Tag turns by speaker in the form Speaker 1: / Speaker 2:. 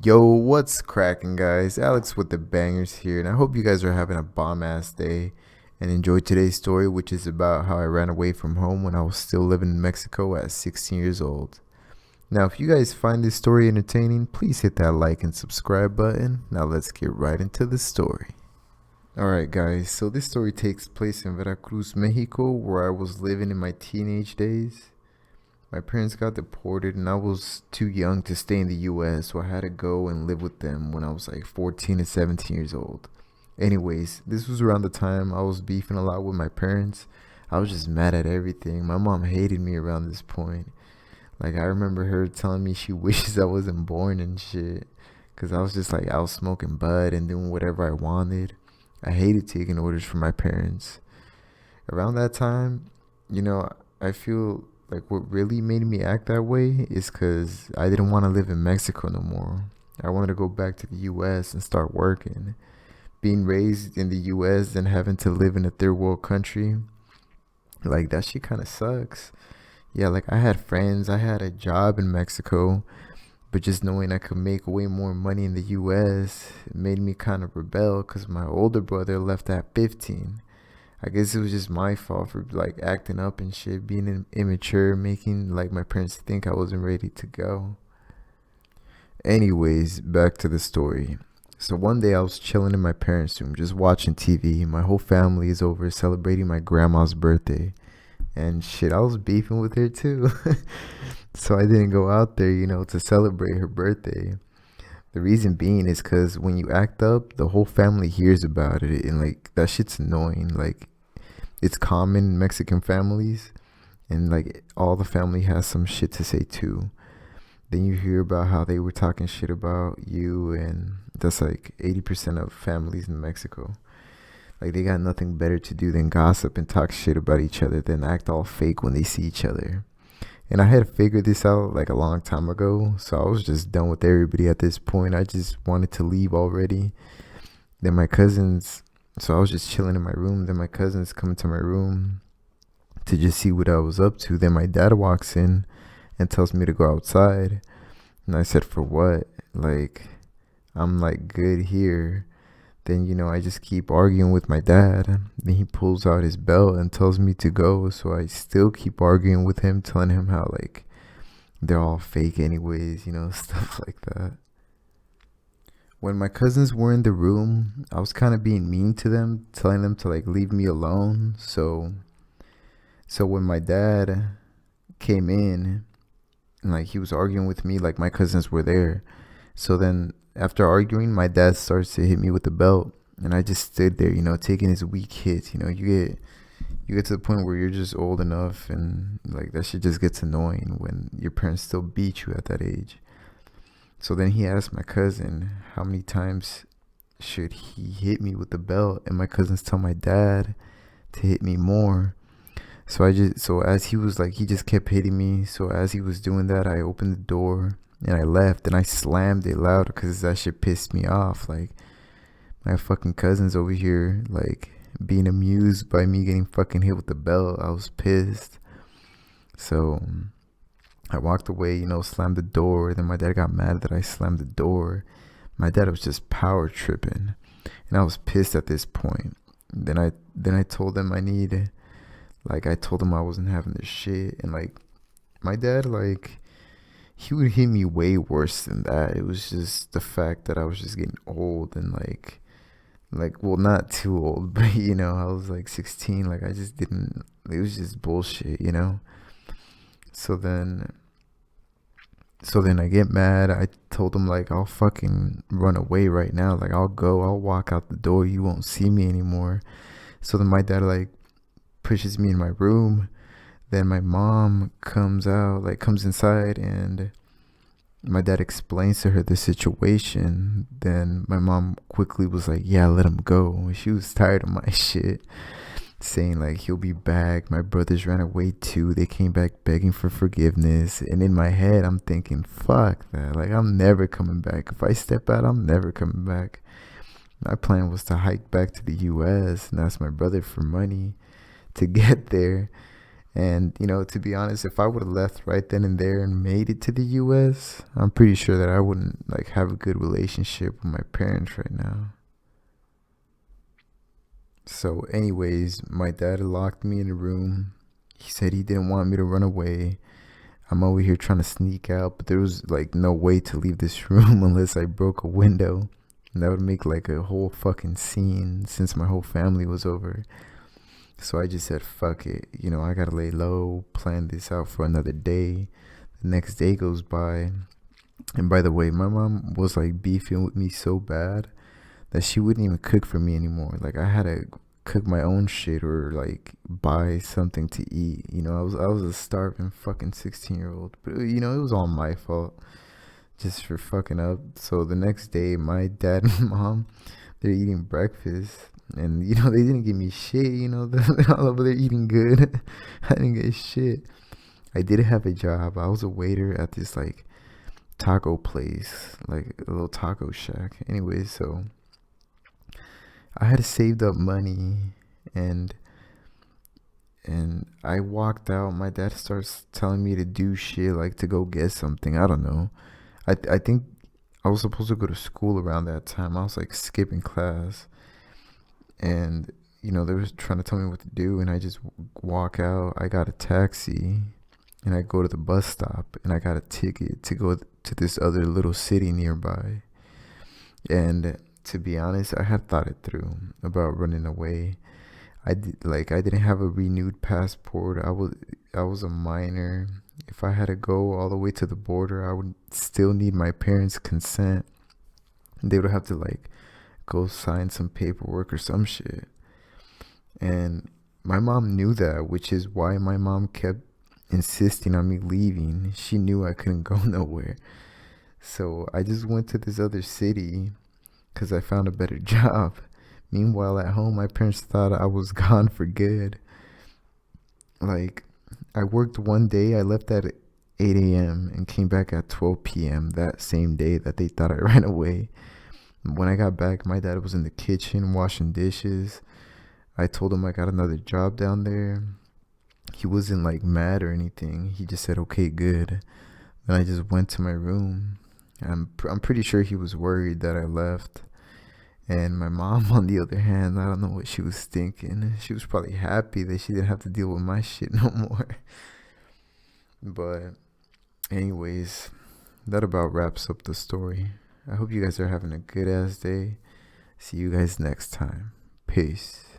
Speaker 1: Yo, what's cracking, guys? Alex with the bangers here, and I hope you guys are having a bomb ass day and enjoy today's story, which is about how I ran away from home when I was still living in Mexico at 16 years old. Now, if you guys find this story entertaining, please hit that like and subscribe button. Now, let's get right into the story. Alright, guys, so this story takes place in Veracruz, Mexico, where I was living in my teenage days. My parents got deported and I was too young to stay in the US, so I had to go and live with them when I was like 14 and 17 years old. Anyways, this was around the time I was beefing a lot with my parents. I was just mad at everything. My mom hated me around this point. Like, I remember her telling me she wishes I wasn't born and shit. Because I was just like out smoking bud and doing whatever I wanted. I hated taking orders from my parents. Around that time, I feel like what really made me act that way is because I didn't want to live in Mexico no more. I wanted to go back to the US and start working. Being raised in the US and having to live in a third world country, like that shit kind of sucks. Yeah, like I had friends, I had a job in Mexico, but just knowing I could make way more money in the US, it made me kind of rebel because my older brother left at 15. I guess it was just my fault for like acting up and shit, being immature, making like my parents think I wasn't ready to go. Anyways, back to the story. So one day I was chilling in my parents' room, just watching TV. My whole family is over celebrating my grandma's birthday. And shit, I was beefing with her too. So I didn't go out there, to celebrate her birthday. The reason being is because when you act up, the whole family hears about it. And like, that shit's annoying. Like, it's common in Mexican families. And like, all the family has some shit to say too. Then you hear about how they were talking shit about you. And that's like 80% of families in Mexico. Like, they got nothing better to do than gossip and talk shit about each other than act all fake when they see each other. And I had figured this out like a long time ago, so I was just done with everybody at this point. I just wanted to leave already. Then my cousins, so I was just chilling in my room. Then my cousins come into my room to just see what I was up to. Then my dad walks in and tells me to go outside. And I said, for what? Like, I'm like good here. Then, I just keep arguing with my dad. Then he pulls out his belt and tells me to go. So I still keep arguing with him, telling him how, like, they're all fake anyways, stuff like that. When my cousins were in the room, I was kind of being mean to them, telling them to, like, leave me alone. So when my dad came in, and, like, he was arguing with me, like, my cousins were there. So then after arguing, my dad starts to hit me with the belt, and I just stood there, taking his weak hits. You get to the point where you're just old enough, and like that shit just gets annoying when your parents still beat you at that age. So then he asked my cousin how many times should he hit me with the belt, and my cousins tell my dad to hit me more. So as he was like, he just kept hitting me. So as he was doing that, I opened the door and I left, and I slammed it loud because that shit pissed me off. Like, my fucking cousins over here, like, being amused by me getting fucking hit with the belt. I was pissed. So I walked away, slammed the door. Then my dad got mad that I slammed the door. My dad was just power tripping, and I was pissed at this point. Then I told them I told them I wasn't having this shit. And like, my dad, like, he would hit me way worse than that. It was just the fact that I was just getting old and well, not too old, but I was like 16. Like, I just didn't, it was just bullshit. So then, I get mad. I told him, like, I'll fucking run away right now. Like, I'll walk out the door. You won't see me anymore. So then my dad, like, pushes me in my room. Then my mom comes inside, and my dad explains to her the situation. Then my mom quickly was like, yeah, let him go. She was tired of my shit, saying like, he'll be back. My brothers ran away too. They came back begging for forgiveness. And in my head, I'm thinking, fuck that. Like, I'm never coming back. If I step out, I'm never coming back. My plan was to hike back to the US and ask my brother for money to get there. And, to be honest, if I would have left right then and there and made it to the US, I'm pretty sure that I wouldn't like have a good relationship with my parents right now. So, anyways, my dad locked me in a room. He said he didn't want me to run away. I'm over here trying to sneak out, but there was like no way to leave this room unless I broke a window. And that would make like a whole fucking scene since my whole family was over. So I just said, fuck it. I gotta lay low, plan this out for another day. The next day goes by. And by the way, my mom was like beefing with me so bad that she wouldn't even cook for me anymore. Like I had to cook my own shit or like buy something to eat. I was a starving fucking 16-year-old. But it was all my fault just for fucking up. So the next day, my dad and mom, they're eating breakfast. And they didn't give me shit. They're all over there eating good. I didn't get shit. I did have a job. I was a waiter at this like taco place, like a little taco shack. Anyways, so I had saved up money, and I walked out. My dad starts telling me to do shit, like to go get something. I don't know. I think I was supposed to go to school around that time. I was like skipping class, and they were trying to tell me what to do, and I just walk out. I got a taxi, and I go to the bus stop, and I got a ticket to go to this other little city nearby. And to be honest, I had thought it through about running away. I didn't have a renewed passport. I was a minor. If I had to go all the way to the border, I would still need my parents' consent. They would have to like go sign some paperwork or some shit. And my mom knew that, which is why my mom kept insisting on me leaving. She knew I couldn't go nowhere. So I just went to this other city because I found a better job. Meanwhile, at home, my parents thought I was gone for good. Like, I worked one day, I left at 8 a.m. and came back at 12 p.m. that same day that they thought I ran away. When I got back, my dad was in the kitchen washing dishes. I told him I got another job down there. He wasn't like mad or anything. He just said, okay, good. Then I just went to my room. I'm pretty sure he was worried that I left. And my mom, on the other hand, I don't know what she was thinking. She was probably happy that she didn't have to deal with my shit no more. But, anyways, that about wraps up the story. I hope you guys are having a good ass day. See you guys next time. Peace.